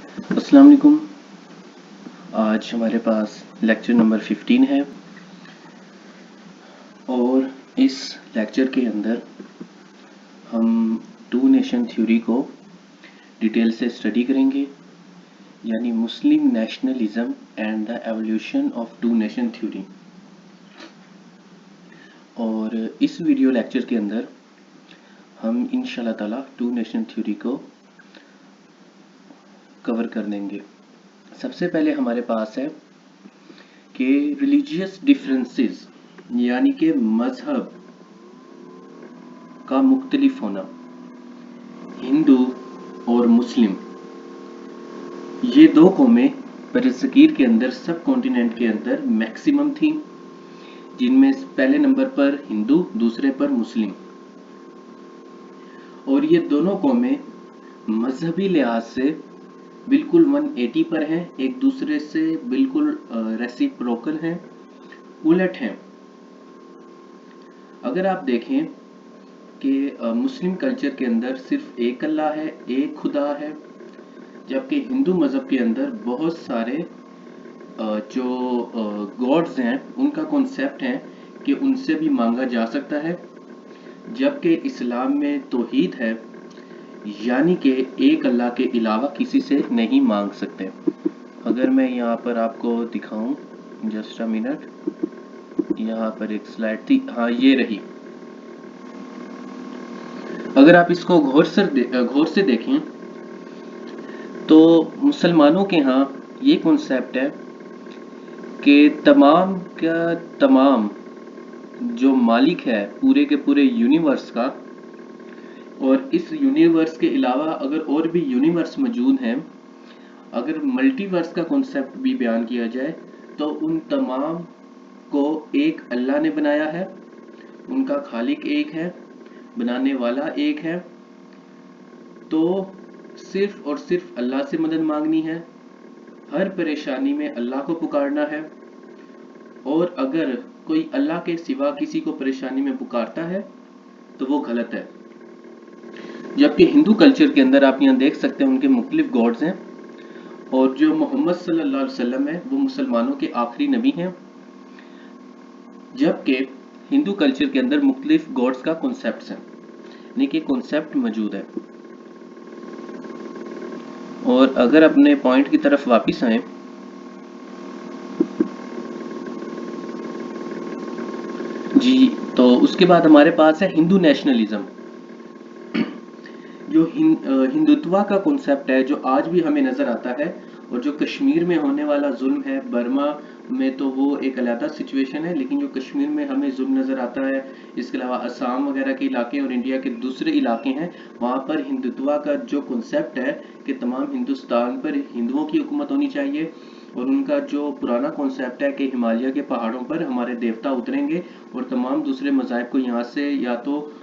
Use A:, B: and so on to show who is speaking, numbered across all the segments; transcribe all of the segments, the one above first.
A: अस्सलाम वालेकुम। आज हमारे पास लेक्चर नंबर 15 है और इस लेक्चर के अंदर हम टू नेशन थ्योरी को डिटेल से स्टडी करेंगे, यानी Muslim nationalism and the evolution of two nation theory. और इस वीडियो लेक्चर के अंदर हम इंशाल्लाह ताला टू नेशन थ्योरी को कवर कर देंगे। सबसे पहले हमारे पास है कि रिलीजियस डिफरेंसेस, यानी कि मजहब का मुख्तलिफ होना। हिंदू और मुस्लिम ये दो कौमें बरसगीर के अंदर सब कॉन्टिनेंट के अंदर मैक्सिमम थी, जिनमें पहले नंबर पर हिंदू, दूसरे पर मुस्लिम। और ये दोनों कौमें मजहबी लिहाज से बिल्कुल 180 पर हैं, एक दूसरे से बिल्कुल रेसिप्रोकल हैं, उलट हैं। अगर आप देखें कि मुस्लिम कल्चर के अंदर सिर्फ एक अल्लाह है, एक खुदा है, जबकि हिंदू मज़हब के अंदर बहुत सारे जो गॉड्स हैं उनका कॉन्सेप्ट है कि उनसे भी मांगा जा सकता है, जबकि इस्लाम में तौहीद है, यानी कि एक अल्लाह के अलावा किसी से नहीं मांग सकते। अगर मैं यहाँ पर आपको दिखाऊं, जस्ट अ मिनट, यहाँ पर एक स्लाइड थी, हाँ ये रही। अगर आप इसको गौर से देखें तो मुसलमानों के यहाँ ये कॉन्सेप्ट है कि तमाम का तमाम जो मालिक है पूरे के पूरे यूनिवर्स का, और इस यूनिवर्स के अलावा अगर और भी यूनिवर्स मौजूद हैं, अगर मल्टीवर्स का कॉन्सेप्ट भी बयान किया जाए तो उन तमाम को एक अल्लाह ने बनाया है, उनका खालिक एक है, बनाने वाला एक है। तो सिर्फ और सिर्फ अल्लाह से मदद मांगनी है, हर परेशानी में अल्लाह को पुकारना है, और अगर कोई अल्लाह के सिवा किसी को परेशानी में पुकारता है तो वो गलत है। जबकि हिंदू कल्चर के अंदर आप यहाँ देख सकते हैं उनके मुख्तलिफ गॉड्स हैं, और जो मोहम्मद सल्लल्लाहु अलैहि वसल्लम है वो मुसलमानों के आखिरी नबी हैं, जबकि हिंदू कल्चर के अंदर मुख्तलिफ गॉड्स का कॉन्सेप्ट है, यानी कि कॉन्सेप्ट मौजूद है। और अगर अपने पॉइंट की तरफ वापस आए, जी, तो उसके बाद हमारे पास है हिंदू नेशनलिज्म। जो हिंदुत्व का कॉन्सेप्ट है, जो आज भी हमें नजर आता है, और जो कश्मीर में होने वाला जुल्म है, बर्मा में तो वो एक अलग सिचुएशन है, लेकिन जो कश्मीर में हमें जुल्म नजर आता है, इसके अलावा असम वगैरह के इलाके और इंडिया के दूसरे इलाके हैं, वहाँ पर हिंदुत्व का जो कॉन्सेप्ट है कि तमाम हिंदुस्तान पर हिंदुओं की हुकूमत होनी चाहिए, और उनका जो पुराना कॉन्सेप्ट है कि हिमालय के पहाड़ों पर हमारे देवता उतरेंगे और तमाम दूसरे मज़ाहिब को यहाँ से या तो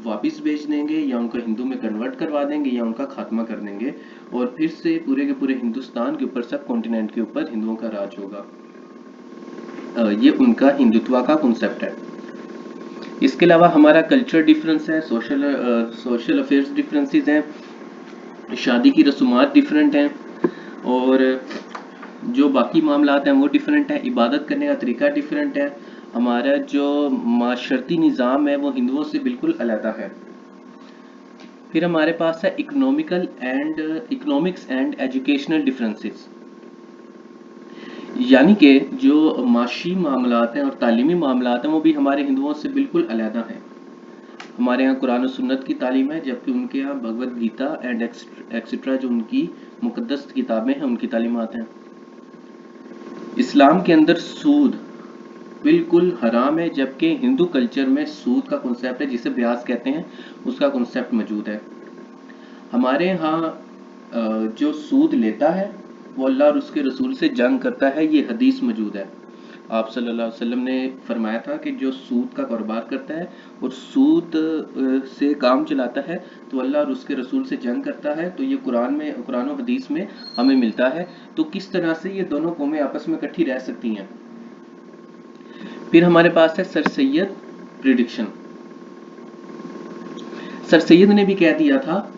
A: वापस भेज देंगे, या उनको हिंदू में कन्वर्ट करवा देंगे, या उनका खात्मा कर देंगे, और फिर से पूरे के पूरे हिंदुस्तान के ऊपर, सब कॉन्टिनेंट के ऊपर हिंदुओं का राज होगा। ये उनका हिंदुत्व का कॉन्सेप्ट है। इसके अलावा हमारा कल्चर डिफरेंस है, सोशल अफेयर्स डिफरेंसेस हैं, शादी की रसूमात डिफरेंट हैं, और जो बाकी मामलात हैं वो डिफरेंट है, इबादत करने का तरीका डिफरेंट है। हमारा जो माशरती निज़ाम है वो हिंदुओं से बिल्कुल अलग है। फिर हमारे पास है इकोनॉमिक्स एंड एजुकेशनल डिफरेंसेस, यानी कि जो माशी मामलात हैं और तालीमी मामलात हैं वो भी हमारे हिंदुओं से बिल्कुल अलग हैं। हमारे यहाँ कुरान और सुन्नत की तालीम है, जबकि उनके यहाँ भगवद गीता एंड एक्सेट्रा जो उनकी मुकद्दस किताबें हैं उनकी तालीमात हैं। इस्लाम के अंदर सूद बिल्कुल हराम है, जबकि हिंदू कल्चर में सूद का कॉन्सेप्ट है, जिसे ब्याज कहते हैं, उसका कॉन्सेप्ट मौजूद है। हमारे यहाँ जो सूद लेता है वो अल्लाह और उसके रसूल से जंग करता है, ये हदीस मौजूद है। आप सल्लल्लाहु अलैहि वसल्लम ने फरमाया था कि जो सूद का कारोबार करता है और सूद से काम चलाता है तो अल्लाह और उसके रसूल से जंग करता है। तो ये कुरान और हदीस में हमें मिलता है। तो किस तरह से ये दोनों कौमें आपस में इकट्ठी रह सकती हैं। फिर हमारे पास है sir Syed prediction. Sir Syed ने भी कह दिया था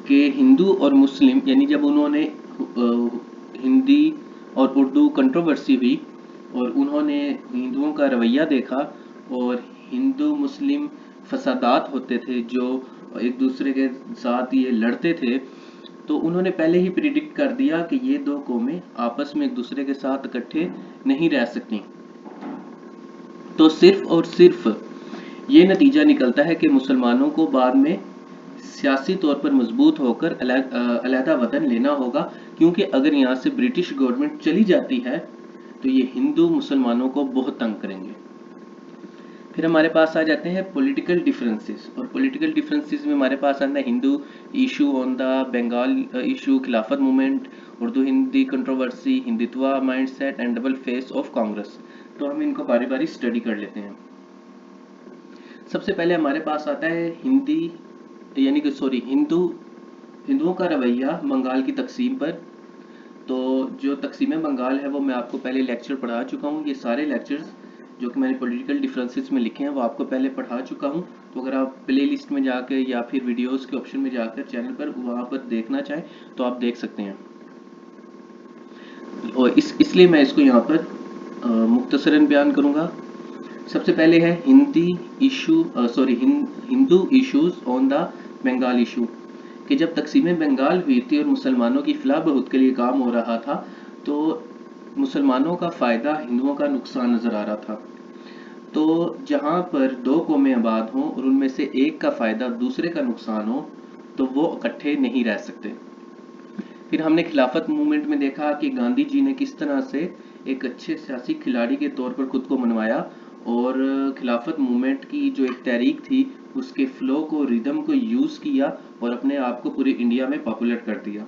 A: कि हिंदू और मुस्लिम, यानी जब उन्होंने हिंदी और उर्दू कंट्रोवर्सी हुई और उन्होंने हिंदुओं का रवैया देखा और हिंदू मुस्लिम फसादात होते थे जो एक दूसरे के साथ ये लड़ते थे, तो उन्होंने पहले ही प्रिडिक्ट कर दिया कि ये दो कौमें आपस में एक दूसरे के साथ इकट्ठे नहीं रह सकती। तो सिर्फ और सिर्फ ये नतीजा निकलता है कि मुसलमानों को बाद में सियासी तौर पर मजबूत होकर अलहदा वतन लेना होगा, क्योंकि अगर यहाँ से ब्रिटिश गवर्नमेंट चली जाती है तो ये हिंदू मुसलमानों को बहुत तंग करेंगे। फिर हमारे पास आ जाते हैं पॉलिटिकल डिफरेंसेस, और पॉलिटिकल डिफरेंसेस में हमारे पास आता है Hindu issue on the Bengal issue, Khilafat movement, Urdu Hindi controversy, Hindutva mindset and double face of Congress. तो हम इनको बारी बारी स्टडी कर लेते हैं। सबसे पहले हमारे पास आता है हिंदुओं का रवैया बंगाल की तकसीम पर। तो जो तकसीम बंगाल है वो मैं आपको पहले लेक्चर पढ़ा चुका हूँ। ये सारे लेक्चर्स जो कि मैंने पॉलिटिकल डिफरेंसेस में लिखे हैं वो आपको पहले पढ़ा चुका हूँ। तो अगर आप प्ले लिस्ट में जाकर या फिर वीडियोस के ऑप्शन में जाकर चैनल पर वहाँ पर देखना चाहें तो आप देख सकते हैं, और इसलिए मैं इसको यहाँ पर मुख्तसरन बयान करूँगा। सबसे पहले है Hindu issues on the Bengal issue, कि जब तकसीम बंगाल हुई थी और मुसलमानों की फलाह बहूत के लिए काम हो रहा था, तो मुसलमानों का फ़ायदा हिंदुओं का नुकसान नज़र आ रहा था। तो जहाँ पर दो कौमें आबाद हों और उनमें से एक का फ़ायदा दूसरे का नुकसान हो तो वो इकट्ठे नहीं रह सकते। फिर हमने खिलाफत मूवमेंट में देखा कि गांधी जी ने किस तरह से एक अच्छे सियासी खिलाड़ी के तौर पर खुद को मनवाया और खिलाफत मूवमेंट की जो एक तहरीक थी उसके फ्लो को, रिदम को यूज़ किया और अपने आप को पूरे इंडिया में पॉपुलर कर दिया।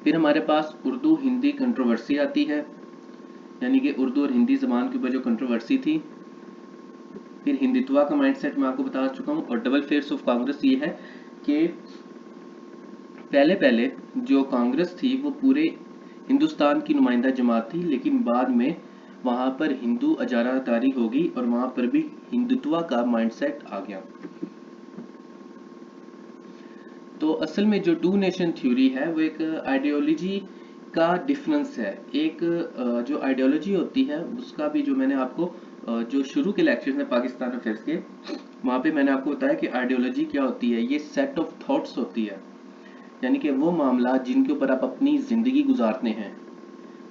A: फिर हमारे पास उर्दू हिंदी कंट्रोवर्सी आती है, यानी कि उर्दू और हिंदी ज़बान के ऊपर जो कंट्रोवर्सी थी। फिर हिंदुत्व का माइंडसेट मैं आपको बता चुका हूँ, और डबल फेस ऑफ कांग्रेस ये है कि पहले पहले जो कांग्रेस थी वो पूरे हिंदुस्तान की नुमाइंदा जमात थी, लेकिन बाद में वहाँ पर हिंदू अजारादारी होगी और वहाँ पर भी हिंदुत्व का माइंडसेट आ गया। तो असल में जो टू नेशन थ्योरी है वो एक आइडियोलॉजी का डिफरेंस है। एक जो आइडियोलॉजी होती है उसका भी, जो मैंने आपको जो शुरू के लेक्चर में पाकिस्तान अफेयर्स के, वहाँ पे मैंने आपको बताया कि आइडियोलॉजी क्या होती है। ये सेट ऑफ थॉट्स होती है, यानी कि वो मामला जिनके ऊपर आप अपनी ज़िंदगी गुजारते हैं।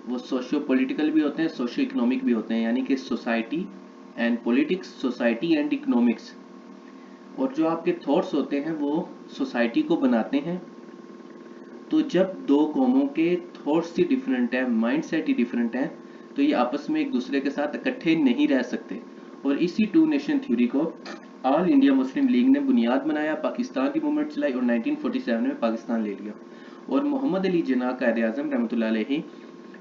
A: वो सोशियो पॉलिटिकल भी होते हैं, सोशियो इकोनॉमिक भी होते हैं, यानी कि society and politics, society and economics. और जो आपके थॉट्स होते हैं वो सोसाइटी को बनाते हैं। तो जब दो कौमों के थॉट्स ही डिफरेंट हैं, माइंडसेट ही डिफरेंट हैं, तो ये आपस में एक दूसरे के साथ इकट्ठे नहीं रह सकते। और इसी टू नेशन थ्योरी को ऑल इंडिया मुस्लिम लीग ने बुनियाद बनाया, पाकिस्तान की मूवमेंट चलाई और 1947 में पाकिस्तान ले लिया। और मोहम्मद अली जिन्ना कायदे आज़म रहमतुल्लाह अलैहि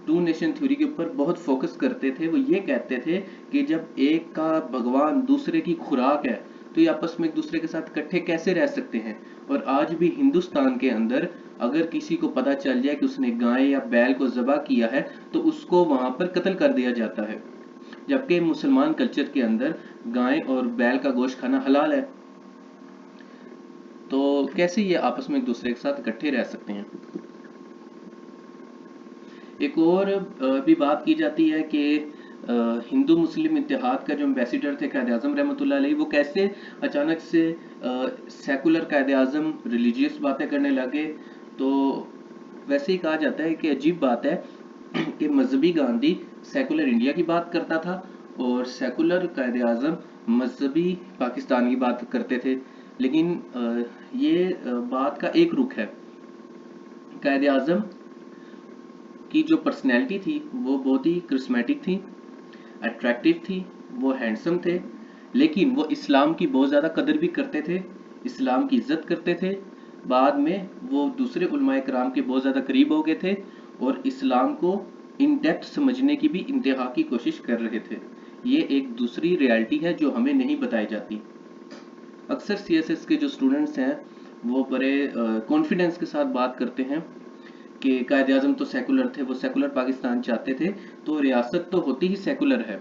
A: टू नेशन थ्योरी के ऊपर बहुत फोकस करते थे। वो ये कहते थे कि जब एक का भगवान दूसरे की खुराक है तो ये आपस में एक दूसरे के साथ इकट्ठे कैसे रह सकते हैं। और आज भी हिंदुस्तान के अंदर अगर किसी को पता चल जाए कि उसने गाय या बैल को ज़बह किया है तो उसको वहां पर कत्ल कर दिया जाता है, जबकि मुसलमान कल्चर के अंदर गाय और बैल का गोश्त खाना हलाल है। तो कैसे ये आपस में एक दूसरे के साथ इकट्ठे रह सकते हैं। एक और भी बात की जाती है कि हिंदू मुस्लिम इत्तेहाद का जो एम्बेसडर थे कायद आज़म रहमतुल्लाह अलैहि, वो कैसे अचानक से सेकुलर कायद आज़म रिलीजियस बातें करने लगे। तो वैसे ही कहा जाता है कि अजीब बात है कि मजहबी गांधी सेकुलर इंडिया की बात करता था और सेकुलर कायद आज़म मजहबी पाकिस्तान की बात करते थे। लेकिन ये बात का एक रुख है। कायद आज़म की जो पर्सनैलिटी थी वो बहुत ही क्रिस्मेटिक थी, अट्रैक्टिव थी, वो हैंडसम थे, लेकिन वो इस्लाम की बहुत ज़्यादा कदर भी करते थे, इस्लाम की इज्जत करते थे। बाद में वो दूसरे उलमाए कराम के बहुत ज़्यादा करीब हो गए थे और इस्लाम को इन डेप्थ समझने की भी इंतहा की कोशिश कर रहे थे। ये एक दूसरी रियलिटी है जो हमें नहीं बताई जाती। अक्सर सीएसएस के जो स्टूडेंट्स हैं वो बड़े कॉन्फिडेंस के साथ बात करते हैं कि कायद आज़म तो सेकुलर थे, वो सेकुलर पाकिस्तान चाहते थे, तो रियासत तो होती ही सेकुलर है।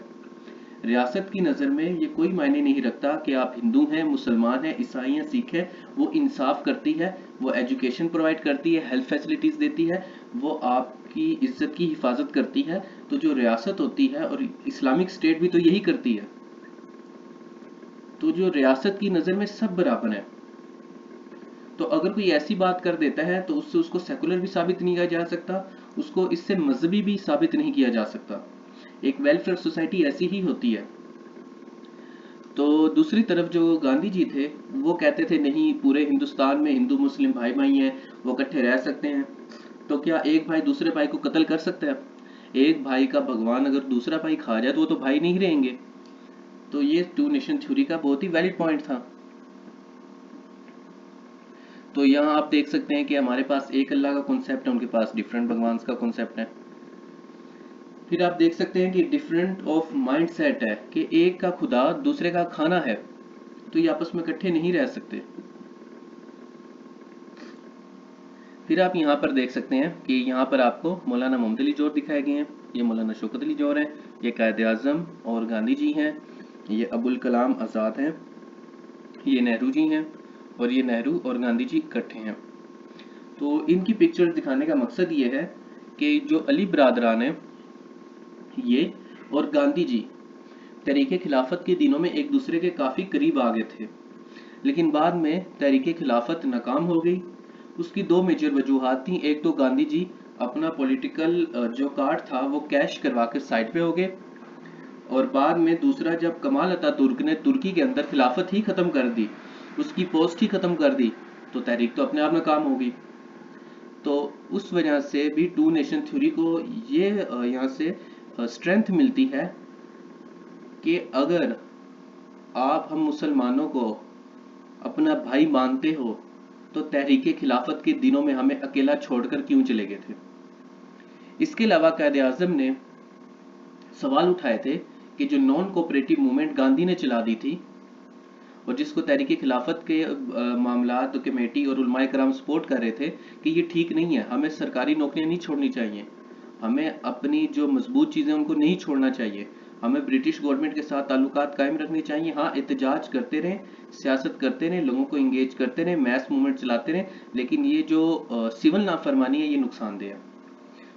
A: रियासत की नज़र में ये कोई मायने नहीं रखता कि आप हिंदू हैं, मुसलमान हैं, ईसाई हैं, सिख हैं। वो इंसाफ करती है, वो एजुकेशन प्रोवाइड करती है, हेल्थ फैसिलिटीज़ देती है, वो आपकी इज्जत की हिफाजत करती है। तो जो रियासत होती है, और इस्लामिक स्टेट भी तो यही करती है, तो जो रियासत की नज़र में सब बराबर है। तो अगर कोई ऐसी बात कर देता है तो उससे उसको सेकुलर भी साबित नहीं किया जा सकता, उसको इससे मजहबी भी साबित नहीं किया जा सकता। एक वेलफेयर सोसाइटी ऐसी ही होती है। तो दूसरी तरफ जो गांधी जी थे, वो कहते थे नहीं, पूरे हिंदुस्तान में हिंदू मुस्लिम भाई भाई हैं, वो इकट्ठे रह सकते हैं। तो क्या एक भाई दूसरे भाई को कत्ल कर सकता है? एक भाई का भगवान अगर दूसरा भाई खा जाए तो वो तो भाई नहीं रहेंगे। तो ये टू नेशन थ्योरी का बहुत ही वैलिड पॉइंट था। तो यहाँ आप देख सकते हैं कि हमारे पास एक अल्लाह का कॉन्सेप्ट है, उनके पास डिफरेंट भगवान का कॉन्सेप्ट है। फिर आप देख सकते हैं कि डिफरेंट ऑफ माइंड सेट है, कि एक का खुदा दूसरे का खाना है, तो ये आपस में इकट्ठे नहीं रह सकते। फिर आप यहाँ पर देख सकते हैं कि यहाँ पर आपको मौलाना मोहम्मद अली जौहर दिखाए गए हैं, ये मौलाना शौकत अली जौहर हैं, ये कायद आज़म और गांधी जी हैं, ये अबुल कलाम आज़ाद हैं, ये नेहरू जी हैं, और ये नेहरू और गांधी जी इकट्ठे हैं। तो इनकी पिक्चर दिखाने का मकसद ये है कि जो अली बरादरान है, ये और गांधी जी तहरीक खिलाफत के दिनों में एक दूसरे के काफ़ी करीब आ गए थे, लेकिन बाद में तहरीक खिलाफत नाकाम हो गई। उसकी दो मेजर वजूहात थी। एक तो गांधी जी अपना पॉलिटिकल जो कार्ड था वो कैश करवा कर साइड पे हो गए, और बाद में दूसरा, जब कमाल अतातुर्क ने तुर्की के अंदर खिलाफत ही ख़त्म कर दी, उसकी पोस्ट ही ख़त्म कर दी, तो तहरीक तो अपने आप नाकाम हो गई। तो उस वजह से भी टू नेशन थ्योरी को ये यहाँ से स्ट्रेंथ मिलती है कि अगर आप हम मुसलमानों को अपना भाई मानते हो तो तहरीक खिलाफत के दिनों में हमें अकेला छोड़कर क्यों चले गए थे। इसके अलावा कायद आज़म ने सवाल उठाए थे कि जो नॉन कोऑपरेटिव मूवमेंट गांधी ने चला दी थी, और जिसको तहरीक खिलाफत के मामलात कमेटी और उलमाए कराम सपोर्ट कर रहे थे, कि ये ठीक नहीं है, हमें सरकारी नौकरियां नहीं छोड़नी चाहिए, हमें अपनी जो मजबूत चीज़ें उनको नहीं छोड़ना चाहिए, हमें ब्रिटिश गवर्नमेंट के साथ ताल्लुकात कायम रखने चाहिए। हाँ, एहतजाज करते रहें, सियासत करते रहें, लोगों को इंगेज करते रहें, मैस मूवमेंट चलाते रहें, लेकिन ये जो सिविल नाफरमानी है ये नुकसानदेह है।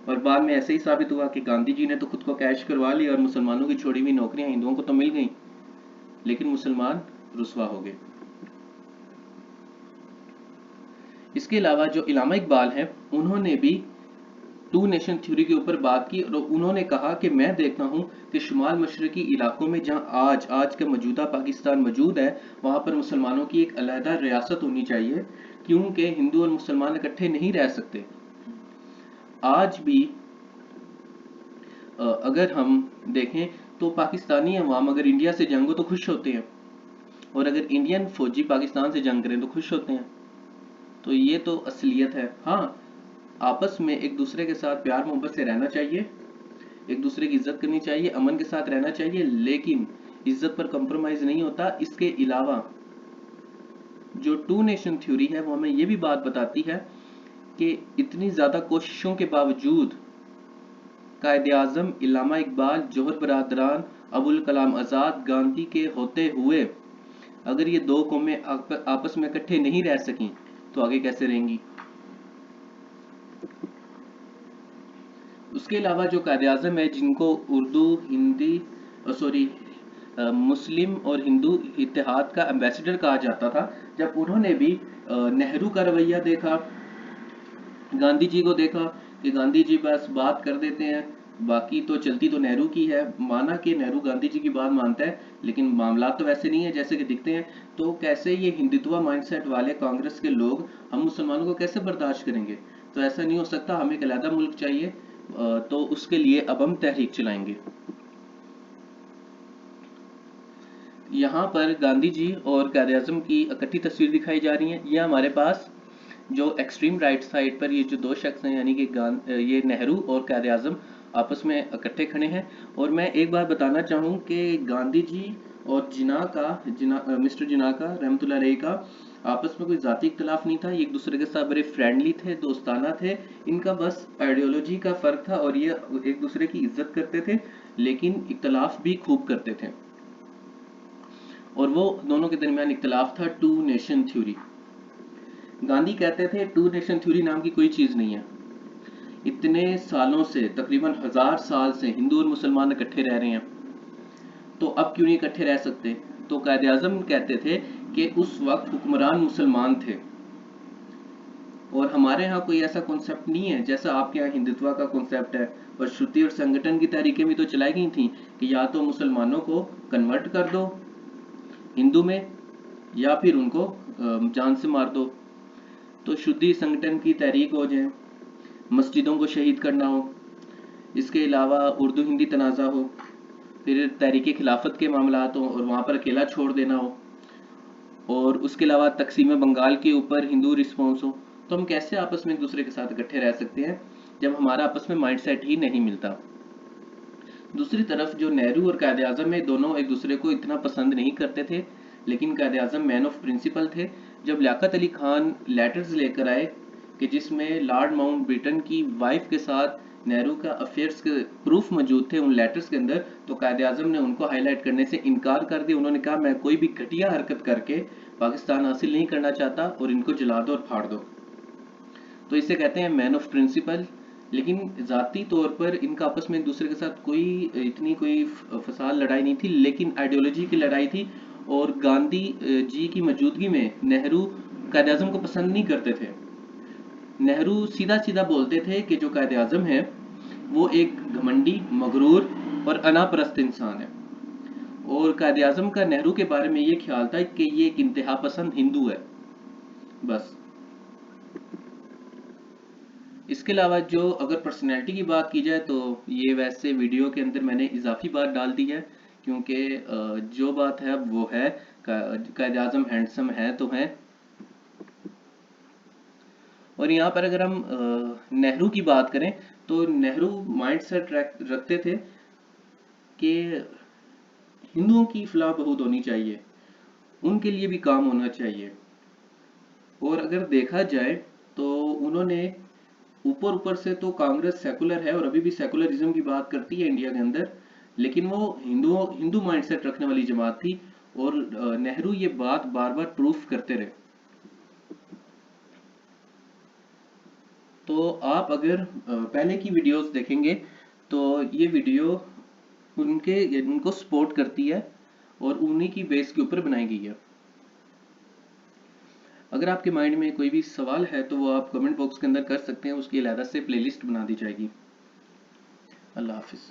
A: और बाद में ऐसे ही साबित हुआ कि गांधी जी ने तो खुद को कैश करवा लिया, और मुसलमानों की छोड़ी हुई नौकरियां हिंदुओं को तो मिल गई, लेकिन मुसलमान रुसवा हो गए। इसके अलावा जो इलामा इकबाल हैं, उन्होंने भी टू नेशन थ्योरी के ऊपर बात की, और उन्होंने कहा कि मैं देखता हूँ कि शुमाल मशरकी इलाकों में जहाँ आज का मौजूदा पाकिस्तान मौजूद है, वहाँ पर मुसलमानों की एक अलहदा रियासत होनी चाहिए, क्योंकि हिंदू और मुसलमान इकट्ठे नहीं रह सकते। आज भी अगर हम देखें तो पाकिस्तानी अवाम अगर इंडिया से जंग हो तो खुश होते हैं, और अगर इंडियन फौजी पाकिस्तान से जंग करें तो खुश होते हैं। तो ये तो असलियत है। हाँ, आपस में एक दूसरे के साथ प्यार मोहब्बत से रहना चाहिए, एक दूसरे की इज्जत करनी चाहिए, अमन के साथ रहना चाहिए, लेकिन इज्जत पर कंप्रोमाइज नहीं होता। इसके अलावा जो टू नेशन थ्योरी है वो हमें ये भी बात बताती है कि इतनी ज़्यादा कोशिशों के बावजूद कायद आज़म, इल्लामा इकबाल, जौहर बरादरान, अबुल कलाम आज़ाद, गांधी के होते हुए अगर ये दो कौमें आपस में इकट्ठे नहीं रह सकी तो आगे कैसे रहेंगी। उसके अलावा जो कायद आज़म है, जिनको उर्दू, हिंदी, सॉरी, मुस्लिम और हिंदू इत्तेहाद का एम्बेसडर कहा जाता था, जब उन्होंने भी नेहरू का रवैया देखा, गांधी जी को देखा कि गांधी जी बस बात कर देते हैं, बाकी तो चलती तो नेहरू की है, माना कि नेहरू गांधी जी की बात मानता है, लेकिन मामला तो वैसे नहीं है जैसे कि दिखते हैं। तो कैसे ये हिंदुत्व माइंडसेट वाले कांग्रेस के लोग हम मुसलमानों को कैसे बर्दाश्त करेंगे। तो ऐसा नहीं हो सकता, हमें एक अलहदा मुल्क चाहिए। तो उसके लिए अब हम तहरीक चलाएंगे। यहाँ पर गांधी जी और कायद आज़म की इकट्ठी तस्वीर दिखाई जा रही है। ये हमारे पास जो एक्सट्रीम राइट साइड पर ये जो दो शख्स हैं, यानी कि ये नेहरू और कायद आज़म आपस में इकट्ठे खड़े हैं। और मैं एक बात बताना चाहूँ कि गांधी जी और मिस्टर जिना का रहमतुल्लाह अलैह का आपस में कोई जाति इख्तलाफ नहीं था, ये एक दूसरे के साथ बड़े फ्रेंडली थे, दोस्ताना थे। इनका बस आइडियोलॉजी का फर्क था और ये एक दूसरे की इज्जत करते थे, लेकिन इख्तलाफ भी खूब करते थे। और वो दोनों के दरमियान इख्तलाफ था टू नेशन थ्योरी। गांधी कहते थे टू नेशन थ्योरी नाम की कोई चीज नहीं है। इतने सालों से, तकरीबन 1000 साल से हिंदू और मुसलमान इकट्ठे रह रहे हैं, तो अब क्यों नहीं इकट्ठे रह सकते? तो कायदे आजम कहते थे कि उस वक्त हुक्मरान मुसलमान थे और हमारे यहाँ कोई ऐसा कॉन्सेप्ट नहीं है जैसा आपके यहाँ हिंदुत्व का कॉन्सेप्ट है। और श्रुति और संगठन की तहरीकें भी तो चलाई गई थी कि या तो मुसलमानों को कन्वर्ट कर दो हिंदू में, या फिर उनको जान से मार दो। तो शुद्धि संगठन की तहरीक हो जाए, मस्जिदों को शहीद करना हो, इसके अलावा उर्दू हिंदी तनाज़ा हो, फिर तहरीक खिलाफत के मामलात हो और वहाँ पर अकेला छोड़ देना हो, और उसके अलावा तकसीम बंगाल के ऊपर हिंदू रिस्पॉन्स हो, तो हम कैसे आपस में एक दूसरे के साथ इकट्ठे रह सकते हैं जब हमारा आपस में माइंडसेट ही नहीं मिलता। दूसरी तरफ जो नेहरू और कायदे आजम है, दोनों एक दूसरे को इतना पसंद नहीं करते थे, लेकिन कायदे आजम मैन ऑफ प्रिंसिपल थे। जब लियाकत अली खान लेटर्स लेकर आए कि जिसमें लॉर्ड माउंट बेटन की वाइफ के साथ नेहरू का अफेयर्स के प्रूफ मौजूद थे उन लेटर्स के अंदर, तो कायदे आजम ने उनको हाईलाइट करने से इनकार कर दिया। उन्होंने कहा मैं कोई भी घटिया हरकत करके पाकिस्तान हासिल नहीं करना चाहता और इनको जला दो और फाड़ दो। तो इसे कहते हैं मैन ऑफ प्रिंसिपल। लेकिन ज़ाती तौर पर इनका आपस में एक दूसरे के साथ कोई इतनी कोई फसाद लड़ाई नहीं थी, लेकिन आइडियोलॉजी की लड़ाई थी। और गांधी जी की मौजूदगी में नेहरू कायद आजम को पसंद नहीं करते थे। नेहरू सीधा सीधा बोलते थे कि जो कायद आजम है वो एक घमंडी, मगरूर और अनापरस्त इंसान है। और कायद आजम का नेहरू के बारे में ये ख्याल था कि ये एक इंतहा पसंद हिंदू है, बस। इसके अलावा जो अगर पर्सनैलिटी की बात की जाए तो ये वैसे वीडियो के अंदर मैंने इजाफी बात डाल दी है, क्योंकि जो बात है वो है, कायद आजम हैंडसम है तो है। और यहाँ पर अगर हम नेहरू की बात करें तो नेहरू माइंड सेट रखते थे कि हिंदुओं की फलाह बहूद होनी चाहिए, उनके लिए भी काम होना चाहिए। और अगर देखा जाए तो उन्होंने ऊपर ऊपर से तो कांग्रेस सेकुलर है और अभी भी सेकुलरिज्म की बात करती है इंडिया के अंदर, लेकिन वो हिंदू माइंडसेट रखने वाली जमात थी। और नेहरू ये बात बार बार प्रूफ करते रहे। तो आप अगर पहले की वीडियोस देखेंगे तो ये वीडियो उनको सपोर्ट करती है और उन्हीं की बेस के ऊपर बनाई गई है। अगर आपके माइंड में कोई भी सवाल है तो वो आप कमेंट बॉक्स के अंदर कर सकते हैं, उसकी अलहदा से प्लेलिस्ट बना दी जाएगी। अल्लाह हाफिज़।